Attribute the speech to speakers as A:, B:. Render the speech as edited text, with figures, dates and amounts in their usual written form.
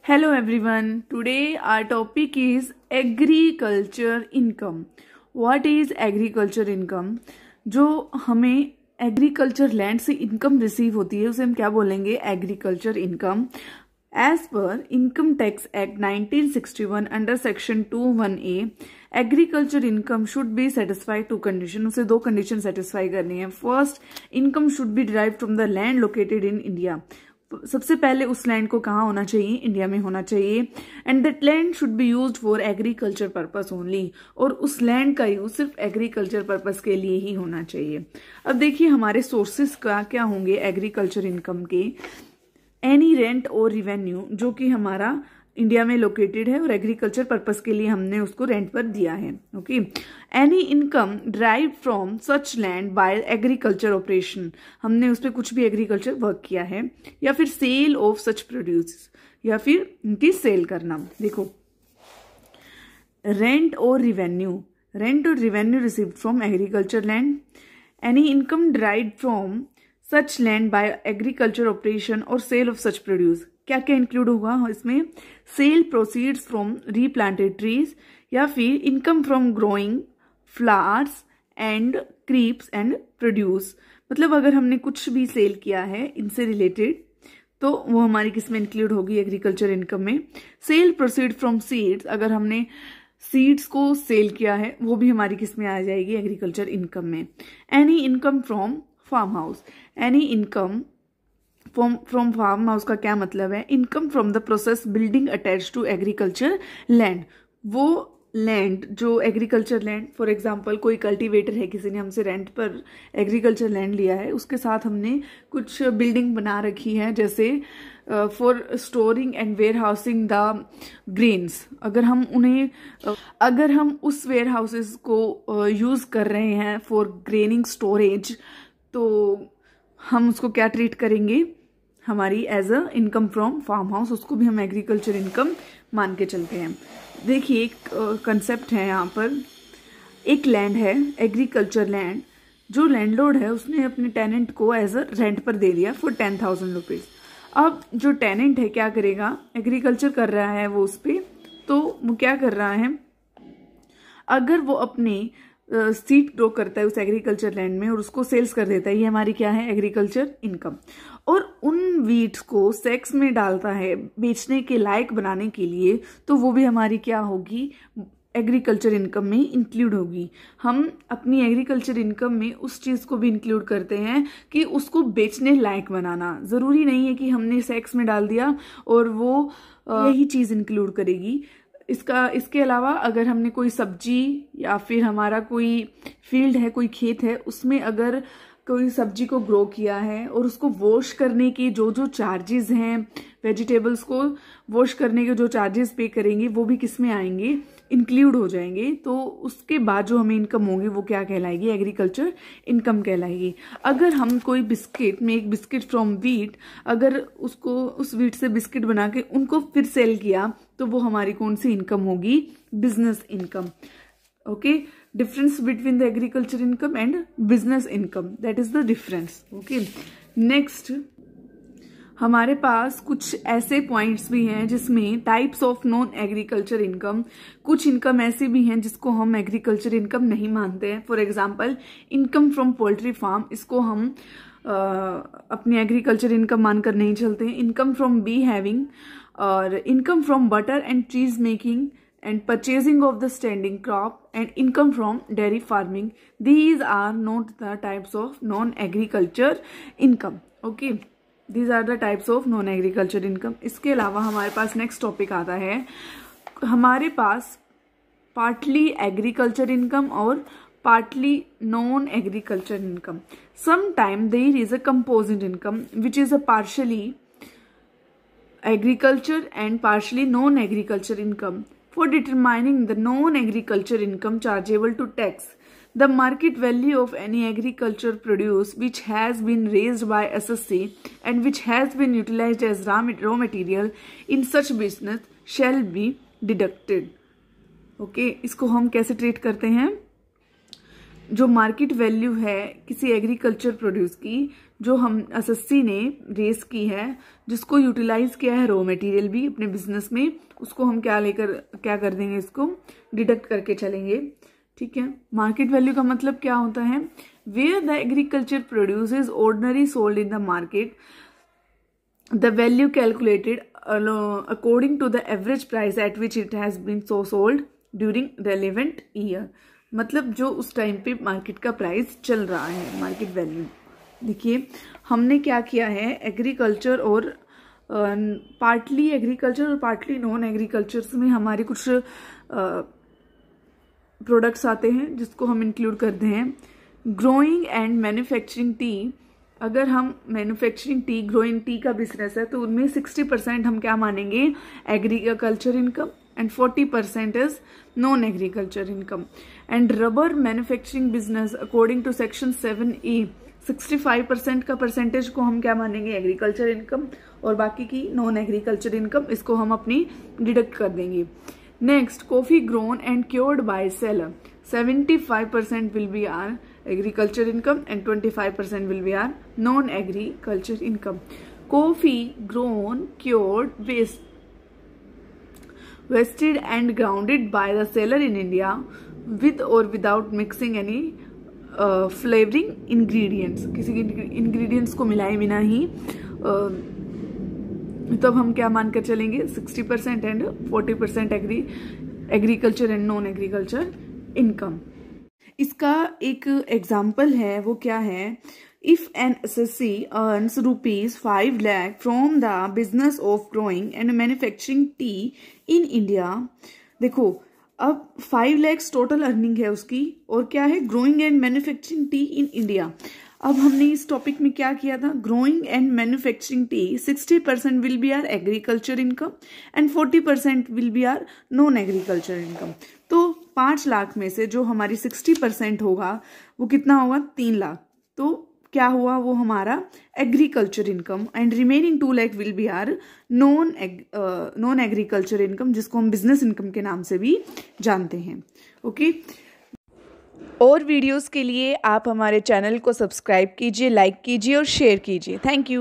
A: Hello everyone. Today our topic is agriculture income. What is agriculture income? जो हमें agriculture land से income receive होती है उसे हम क्या बोलेंगे? Agriculture income. As per income tax act 1961 under section 21A agriculture income should be satisfy two condition. उसे दो कंडीशन सेटिस्फाई करनी है. First, income should be derive from the land located in India. सबसे पहले उस लैंड को कहाँ होना चाहिए? इंडिया में होना चाहिए. And that land should be used for agriculture purpose only. और उस लैंड का यूज सिर्फ एग्रीकल्चर पर्पस के लिए ही होना चाहिए. अब देखिए हमारे सोर्सेस का क्या होंगे एग्रीकल्चर इनकम के. एनी रेंट और रिवेन्यू जो कि हमारा इंडिया में लोकेटेड है और एग्रीकल्चर पर्पस के लिए हमने उसको रेंट पर दिया है. Okay. Any income drive from such land bye agriculture operation. हमने उस पर कुछ भी एग्रीकल्चर वर्क किया है. या फिर सेल ऑफ सच प्रोड्यूस, या फिर उनकी सेल करना. देखो, रेंट और revenue received from agriculture land. Any income drive from such land bye agriculture operation और सेल ऑफ सच प्रोड्यूस. क्या क्या इंक्लूड होगा इसमें? सेल प्रोसीड्स फ्रॉम रीप्लांटेड ट्रीज, या फिर income from growing flowers and creeps and produce. मतलब अगर हमने कुछ भी सेल किया है इनसे रिलेटेड तो वो हमारी किस में इंक्लूड होगी? एग्रीकल्चर इनकम में. सेल प्रोसीड फ्रॉम सीड्स, अगर हमने सीड्स को सेल किया है वो भी हमारी किस में आ जाएगी? एग्रीकल्चर इनकम में. Any income from farm house. Any income from farm house का क्या मतलब है? Income from the process building attach to agriculture land. वो लैंड जो एग्रीकल्चर लैंड, फॉर एग्जांपल कोई कल्टीवेटर है, किसी ने हमसे रेंट पर एग्रीकल्चर लैंड लिया है, उसके साथ हमने कुछ बिल्डिंग बना रखी है जैसे for storing and warehousing the grains. अगर हम उस वेयर हाउसेस को यूज कर रहे हैं फॉर ग्रेनिंग स्टोरेज, तो हम उसको क्या ट्रीट करेंगे? हमारी as a income from farm house. उसको भी हम एग्रीकल्चर इनकम मान के चलते हैं. देखिए एक कंसेप्ट है यहाँ पर. एक लैंड है एग्रीकल्चर लैंड, जो लैंडलॉर्ड है उसने अपने टेनेंट को एज अ रेंट पर दे दिया फॉर 10,000 रुपीज. अब जो टेनेंट है क्या करेगा? एग्रीकल्चर कर रहा है वो उस पर, तो वो क्या कर रहा है? अगर वो अपने सीड ग्रो करता है उस एग्रीकल्चर लैंड में और उसको सेल्स कर देता है, ये हमारी क्या है? Agriculture income. और उन वीड्स को सेक्स में डालता है बेचने के लायक बनाने के लिए, तो वो भी हमारी क्या होगी? एग्रीकल्चर इनकम में इंक्लूड होगी. हम अपनी एग्रीकल्चर इनकम में उस चीज को भी इंक्लूड करते हैं कि उसको बेचने लायक बनाना. जरूरी नहीं है कि हमने सेक्स में डाल दिया और वो यही चीज इंक्लूड करेगी. इसके अलावा अगर हमने कोई सब्जी या फिर हमारा कोई फील्ड है, कोई खेत है, उसमें अगर कोई सब्जी को ग्रो किया है और उसको वॉश करने की जो जो चार्जेस हैं, वेजिटेबल्स को वॉश करने के जो चार्जेस पे करेंगे वो भी किस में आएंगे? इंक्लूड हो जाएंगे. तो उसके बाद जो हमें इनकम होगी वो क्या कहलाएगी? एग्रीकल्चर इनकम कहलाएगी. अगर हम कोई बिस्किट में एक बिस्किट फ्रॉम व्हीट, अगर उसको उस व्हीट से बिस्किट बना के उनको फिर सेल किया, तो वो हमारी कौन सी इनकम होगी? Business income. Okay. Difference between the agriculture income and business income, that is the difference. Okay. Next हमारे पास कुछ ऐसे पॉइंट्स भी हैं जिसमें types of non agriculture income. कुछ इनकम ऐसी भी हैं जिसको हम एग्रीकल्चर इनकम नहीं मानते हैं. For example income from poultry farm, इसको हम अपनी एग्रीकल्चर इनकम मानकर नहीं चलते हैं. इनकम फ्रॉम बी हैविंग और income from butter and cheese making and purchasing of the standing crop and income from dairy farming, these are not the types of non-agriculture income. Okay, these are the types of non-agriculture income. इसके अलावा हमारे पास next topic आता है. हमारे पास partly agriculture income और partly non-agriculture income. Sometime there is a composite income which is a partially agriculture and partially non-agriculture income. For determining the non-agriculture income chargeable to tax, the market value of any agriculture produce which has been raised by SSC and which has been utilized as raw material in such business shall be deducted. Okay, इसको हम कैसे treat करते हैं? जो market value है किसी agriculture produce की, जो हम एसएससी ने रेस की है, जिसको यूटिलाइज किया है रॉ मटेरियल भी अपने बिजनेस में, उसको हम क्या कर देंगे, इसको डिडक्ट करके चलेंगे। ठीक है, मार्केट वैल्यू का मतलब क्या होता है, where the agriculture produce is ordinary sold in the market, the value calculated according to the average price at which it has been so sold during relevant year. मतलब जो उस टाइम पे market का प्राइस चल रहा है, market value. देखिए हमने क्या किया है, एग्रीकल्चर और पार्टली एग्रीकल्चर और पार्टली नॉन एग्रीकल्चर्स में हमारे कुछ प्रोडक्ट्स आते हैं जिसको हम इंक्लूड करते हैं। ग्रोइंग एंड मैन्युफैक्चरिंग टी, अगर हम मैन्युफैक्चरिंग टी, ग्रोइंग टी का बिजनेस है तो उनमें 60% हम क्या मानेंगे, agriculture income, and 40% is non agriculture income. And rubber manufacturing business according to section 7A 65% का परसेंटेज को हम क्या मानेंगे, एग्रीकल्चर इनकम, और बाकी की नॉन एग्रीकल्चर इनकम, इसको हम अपनी डिडक्ट कर देंगे। Next, coffee grown and cured by seller, 75% will be are agriculture income and 25% will be are non agriculture income. Coffee grown, cured, wasted and grounded by the seller in India with और without mixing any flavouring ingredients, किसी ingredients को मिलाए बिना ही, तब हम क्या मानकर चलेंगे, 60% and 40% agriculture and non agriculture income. इसका एक एग्जाम्पल है, वो क्या है, if an assessee earns ₹5 lakh from the business of growing and manufacturing tea in India. देखो अब 5 lakhs टोटल अर्निंग है उसकी, और क्या है, growing and manufacturing tea in India. अब हमने इस टॉपिक में क्या किया था, growing and manufacturing tea 60% will be are agriculture income and 40% will be are non agriculture income. तो 5 लाख में से जो हमारी 60% होगा वो कितना होगा, 3 लाख। तो क्या हुआ, वो हमारा agriculture income, and remaining 2 lakh will be are non agriculture income, जिसको हम बिजनेस इनकम के नाम से भी जानते हैं। ओके, और वीडियोस के लिए आप हमारे चैनल को सब्सक्राइब कीजिए, लाइक कीजिए और शेयर कीजिए। Thank you.